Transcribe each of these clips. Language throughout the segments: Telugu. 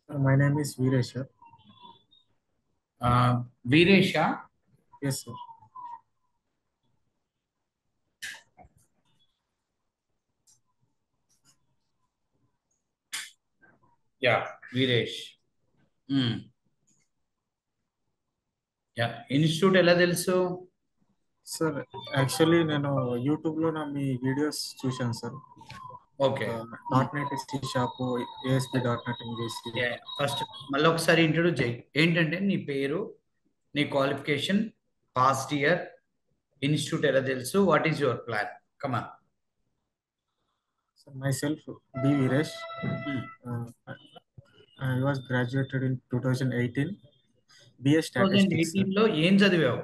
My name is Veeresh, sir. Veeresh. Yes, sir. Yeah, Veeresh. మ్మ్. యా, ఇన్స్టిట్యూట్ ఎలా తెలుసు? సార్ యాక్చువల్లీ నేను యూట్యూబ్లో మీ వీడియోస్ చూశాను sir. Okay. Dot net C sharp ASP dot net English. First మళ్ళీ ఒకసారి ఇంట్రొడ్యూస్ చేయి. ఏంటంటే నీ పేరు, నీ క్వాలిఫికేషన్, పాస్ట్ ఇయర్, ఇన్స్టిట్యూట్ ఎలా తెలుసు, వాట్ ఈస్ యువర్ ప్లాన్? కమా. Sir myself B Veeresh. I was graduated in 2018 BA statistics sir. 2018లో ఏం చదివావు?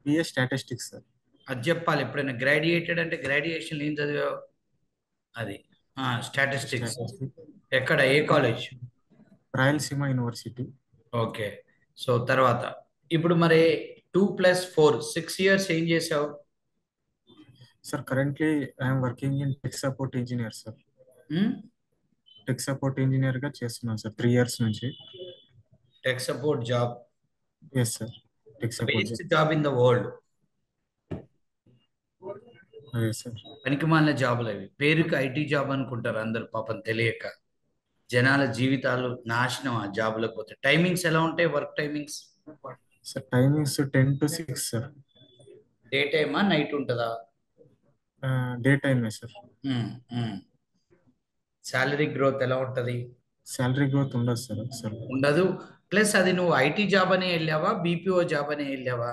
BA statistics sir. అది చెప్పాలి. ఎప్పుడైనా గ్రాడ్యుయేటెడ్ అంటే గ్రాడ్యుయేషన్ ఏం చదివావు? అది స్టాటిస్టిక్స్. స్టాటిస్టిక్స్ ఎక్కడ, ఏ college? Rayalaseema university. Okay. So తర్వాత ఇప్పుడు మరి 2+4 6 years ఏం చేసావు? Sir currently I'm working in tech support engineer sir. Tech support ఇంజనీర్గా చేస్తున్నాను సార్ 3 years నుంచి. Tech support job, yes sir, tech support best job in the world. అదే సార్. పనికిమాలిన జాబులు అవి. పేరుకి ఐటీ జాబ్ అనుకుంటారు అందరు, పాపం తెలియక. జనాల జీవితాలు నాశనం ఆ జాబులకు పోతే. టైమింగ్స్ ఎలా ఉంటాయి, work timings? Sir timings 10 to 6 sir. Day టైమా, నైట్ ఉంటుందా? డే టైమే సార్. శాలరీ గ్రోత్ ఎలా ఉంటది? శాలరీ గ్రోత్ ఉండదు సార్ అసలు. ఉండదు. ప్లస్ అది నువ్వు ఐటీ జాబ్ అనే వెళ్ళావా, బీపీఓ జాబ్ అనే వెళ్ళావా?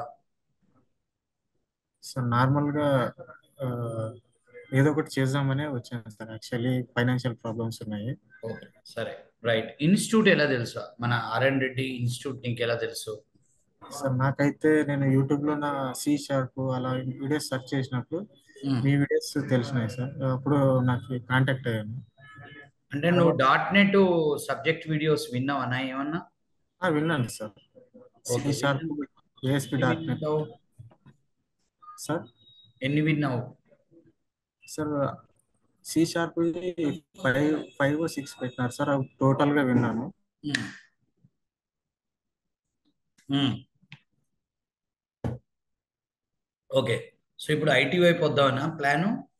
సార్ నార్మల్గా ఏదో ఒకటి చేద్దామనే వచ్చాను సార్. యాక్చువల్లీ ఫైనాన్షియల్ ప్రాబ్లమ్స్ ఉన్నాయి. ఓకే, సరే, రైట్. ఇన్స్టిట్యూట్ ఎలా తెలుసు? మన ఆర్ఎన్ రెడ్డి ఇన్స్టిట్యూట్ నీకు ఎలా తెలుసు? సార్ నాకైతే నేను యూట్యూబ్లో నా సి షార్ప్ అలా వీడియోస్ సెర్చ్ చేసినప్పుడు మ్మ్. మీ వీడియోస్ తెలిసినాయి సార్. అప్పుడు నాకు కాంటాక్ట్ అయ్యాను. అంటే నువ్వు తర్వాత డాట్ నెట్ సబ్జెక్ట్ వీడియోస్ విన్నావా ఏమన్నా? విన్నాను sir. C okay, sharp ASP ఎన్ని డాట్ నెట్ విన్నావు? సార్. ఎన్ని విన్నావు? సార్ సి షార్ప్ 5 5 6 పెట్టినారు సార్. అవి టోటల్గా విన్నాను. మ్మ్. మ్మ్. ఓకే. సో ఇప్పుడు ఐటీ వైపు వద్దామనా ప్లాను?